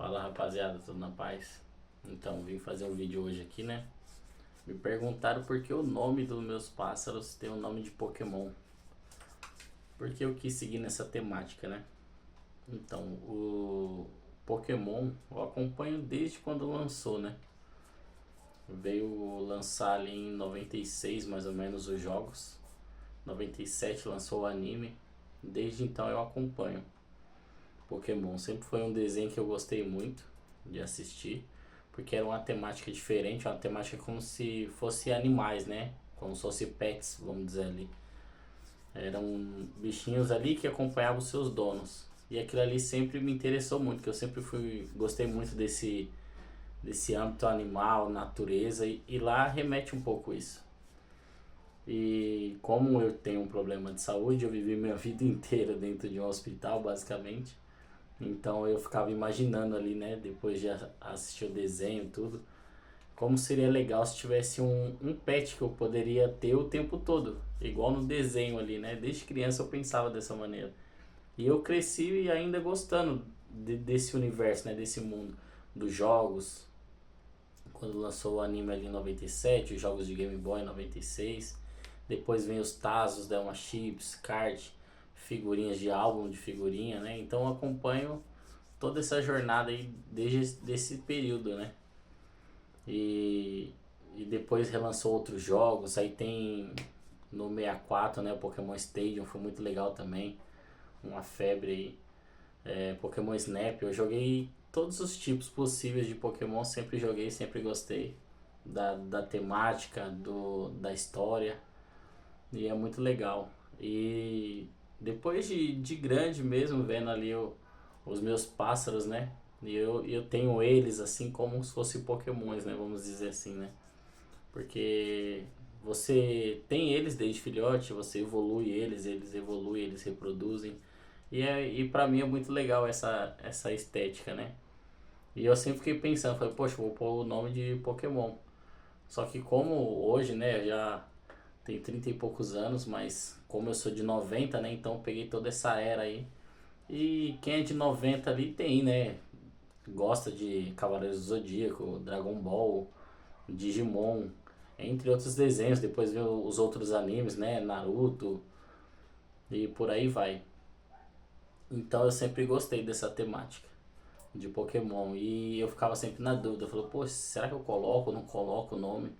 Fala rapaziada, tudo na paz? Então, vim fazer um vídeo hoje aqui, né? Me perguntaram por que o nome dos meus pássaros tem o nome de Pokémon. Porque eu quis seguir nessa temática, né? Então, o Pokémon eu acompanho desde quando lançou, né? Veio lançar ali em 96 mais ou menos os jogos. 97 lançou o anime. Desde então eu acompanho Pokémon. Sempre foi um desenho que eu gostei muito de assistir, porque era uma temática diferente, uma temática como se fosse animais, né? Como se fosse pets, vamos dizer ali. Eram bichinhos ali que acompanhavam os seus donos. E aquilo ali sempre me interessou muito, que eu sempre gostei muito desse âmbito animal, natureza, e lá remete um pouco isso. E como eu tenho um problema de saúde, eu vivi minha vida inteira dentro de um hospital, basicamente. Então eu ficava imaginando ali, né, depois de assistir o desenho e tudo, como seria legal se tivesse um pet que eu poderia ter o tempo todo, igual no desenho ali, né? Desde criança eu pensava dessa maneira. E eu cresci ainda gostando desse universo, né, desse mundo, dos jogos. Quando lançou o anime ali em 97, os jogos de Game Boy em 96. Depois vem os Tazos, Delma Chips, kart, figurinhas de álbum de figurinha, né? Então eu acompanho toda essa jornada aí desde esse período, né? E, e depois relançou outros jogos, aí tem no 64, né, o Pokémon Stadium, foi muito legal também, uma febre aí. Pokémon Snap, eu joguei todos os tipos possíveis de Pokémon, sempre joguei, sempre gostei da temática, da história, e é muito legal. E depois de grande mesmo, vendo ali os meus pássaros, né? E eu tenho eles assim como se fossem pokémons, né? Vamos dizer assim, né? Porque você tem eles desde filhote, você evolui eles, eles evoluem, eles reproduzem. E pra mim é muito legal essa estética, né? E eu sempre fiquei pensando, falei, poxa, vou pôr o nome de Pokémon. Só que como hoje, né, eu já tenho 30 e poucos anos, mas como eu sou de 90, né, então eu peguei toda essa era aí. E quem é de 90 ali tem, né? Gosta de Cavaleiros do Zodíaco, Dragon Ball, Digimon, entre outros desenhos. Depois vem os outros animes, né? Naruto e por aí vai. Então eu sempre gostei dessa temática de Pokémon. E eu ficava sempre na dúvida. Eu falei, pô, será que eu coloco ou não coloco o nome?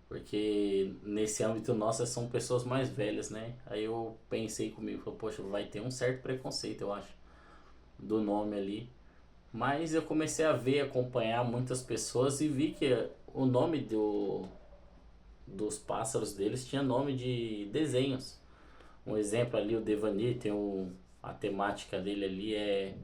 Porque nesse âmbito nosso são pessoas mais velhas, né? Aí eu pensei comigo, falei, poxa, vai ter um certo preconceito, eu acho, do nome ali. Mas eu comecei a ver, acompanhar muitas pessoas e vi que o nome dos pássaros deles tinha nome de desenhos. Um exemplo ali, o Devanir tem a temática dele ali é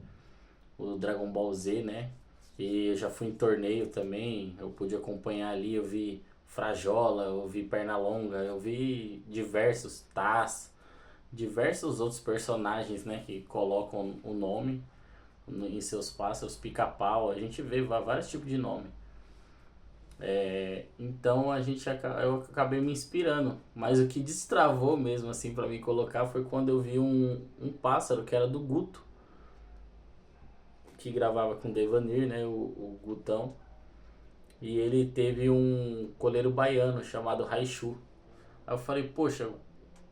o Dragon Ball Z, né? E eu já fui em torneio também, eu pude acompanhar ali, eu vi Frajola, eu vi Pernalonga, eu vi diversos Taz, diversos outros personagens, né, que colocam o nome em seus pássaros, pica-pau, a gente vê vários tipos de nome. Então eu acabei me inspirando, mas o que destravou mesmo assim para me colocar foi quando eu vi um pássaro que era do Guto, que gravava com Devanir, né, o Gutão, e ele teve um coleiro baiano chamado Raichu. Aí eu falei, poxa,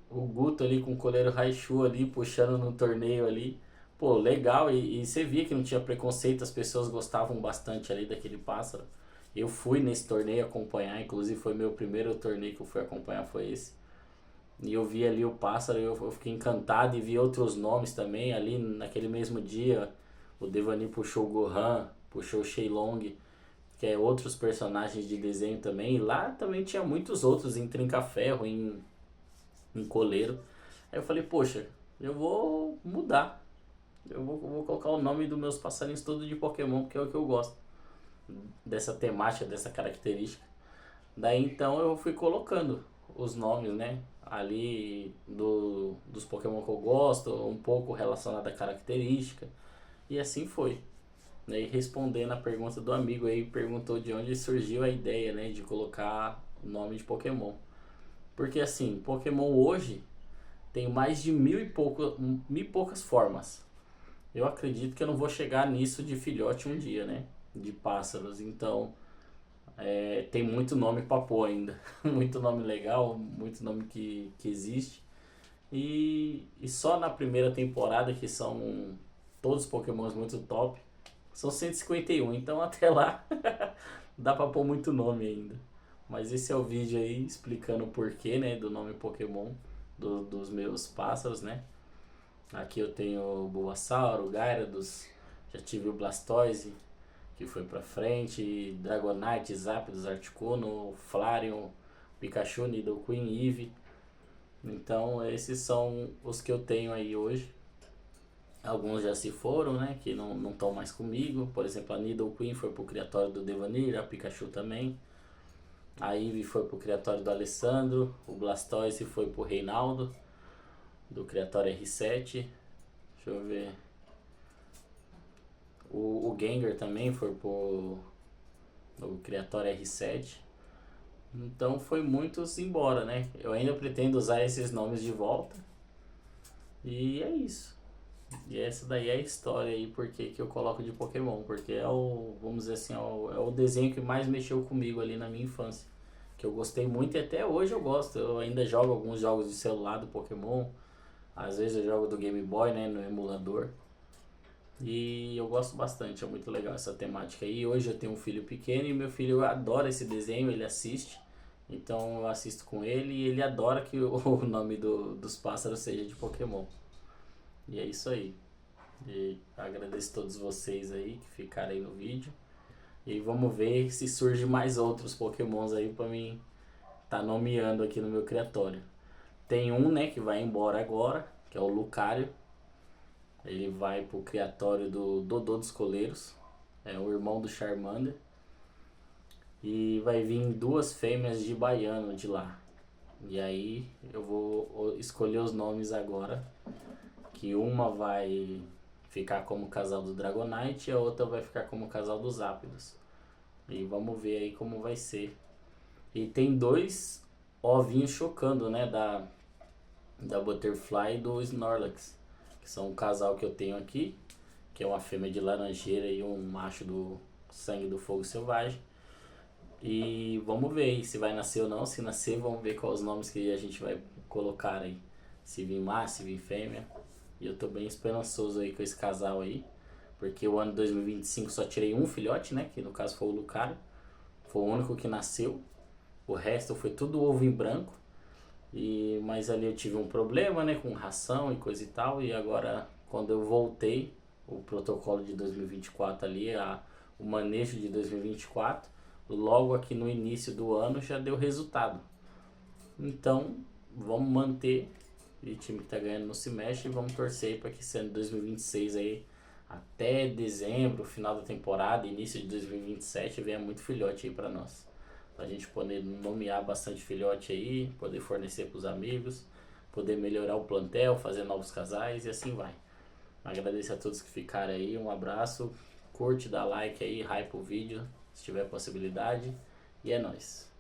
o Guto ali com o coleiro Raichu ali puxando no torneio ali, pô, legal, e você via que não tinha preconceito, as pessoas gostavam bastante ali daquele pássaro. Eu fui nesse torneio acompanhar, inclusive foi meu primeiro torneio que eu fui acompanhar, foi esse. E eu vi ali o pássaro, eu fiquei encantado e vi outros nomes também ali naquele mesmo dia. O Devani puxou o Gohan, puxou o Shenlong, que é outros personagens de desenho também. E lá também tinha muitos outros em trinca-ferro, em coleiro. Aí eu falei, poxa, eu vou mudar. Eu vou colocar o nome dos meus passarinhos todos de Pokémon, porque é o que eu gosto. Dessa temática, dessa característica. Daí então eu fui colocando os nomes, né? Ali dos Pokémon que eu gosto, um pouco relacionado à característica. E assim foi. Daí respondendo a pergunta do amigo aí, perguntou de onde surgiu a ideia, né? De colocar o nome de Pokémon. Porque assim, Pokémon hoje tem mais de mil e poucas formas. eu acredito que eu não vou chegar nisso de filhote um dia, né? De pássaros. Então, tem muito nome pra pôr ainda. Muito nome legal, muito nome que existe. E só na primeira temporada, que são todos os Pokémons muito top, são 151. Então, até lá, dá pra pôr muito nome ainda. Mas esse é o vídeo aí explicando o porquê, né, do nome Pokémon dos meus pássaros, né? Aqui eu tenho o Bulbasaur, o Gyarados, já tive o Blastoise, que foi pra frente, Dragonite, Zapdos, Articuno, Flareon, Pikachu, Nidoqueen, Eevee. Então esses são os que eu tenho aí hoje. Alguns já se foram, né, que não estão mais comigo. Por exemplo, a Nidoqueen foi pro criatório do Devanir, a Pikachu também. A Eevee foi pro criatório do Alessandro, o Blastoise foi pro Reinaldo, do criatório R7. Deixa eu ver. O Gengar também foi pro criatório R7. Então foi muitos embora, né? Eu ainda pretendo usar esses nomes de volta. E é isso. E essa daí é a história aí, porque que eu coloco de Pokémon. Porque é o, vamos dizer assim, é o desenho que mais mexeu comigo ali na minha infância. Que eu gostei muito e até hoje eu gosto. Eu ainda jogo alguns jogos de celular do Pokémon. Às vezes eu jogo do Game Boy, né, no emulador. E eu gosto bastante, é muito legal essa temática aí. Hoje eu tenho um filho pequeno e meu filho adora esse desenho, ele assiste. Então eu assisto com ele e ele adora que o nome dos pássaros seja de Pokémon. E é isso aí. E agradeço a todos vocês aí que ficaram aí no vídeo. E vamos ver se surge mais outros Pokémons aí pra mim tá nomeando aqui no meu criatório. Tem um, né, que vai embora agora, que é o Lucario. Ele vai pro criatório do Dodô dos Coleiros. É o irmão do Charmander. E vai vir duas fêmeas de baiano de lá. E aí eu vou escolher os nomes agora. Que uma vai ficar como casal do Dragonite e a outra vai ficar como casal dos Zapdos. E vamos ver aí como vai ser. E tem dois ovinhos chocando, né? Da Butterfly e do Snorlax. Que são um casal que eu tenho aqui. Que é uma fêmea de laranjeira e um macho do sangue do fogo selvagem. E vamos ver aí se vai nascer ou não. Se nascer, vamos ver quais os nomes que a gente vai colocar aí. Se vir macho, se vir fêmea. E eu tô bem esperançoso aí com esse casal aí. Porque o ano 2025 só tirei um filhote, né? Que no caso foi o Lucario. Foi o único que nasceu. O resto foi tudo ovo em branco. Mas ali eu tive um problema, né? Com ração e coisa e tal. E agora, quando eu voltei, o protocolo de 2024 ali, o manejo de 2024, logo aqui no início do ano já deu resultado. Então, vamos manter. E o time que tá ganhando não se mexe. E vamos torcer para que sendo 2026 aí, até dezembro, final da temporada, início de 2027, venha muito filhote aí para nós. Pra gente poder nomear bastante filhote aí, poder fornecer pros amigos, poder melhorar o plantel, fazer novos casais e assim vai. Agradeço a todos que ficaram aí, um abraço, curte, dá like aí, hype o vídeo, se tiver possibilidade, e é nóis.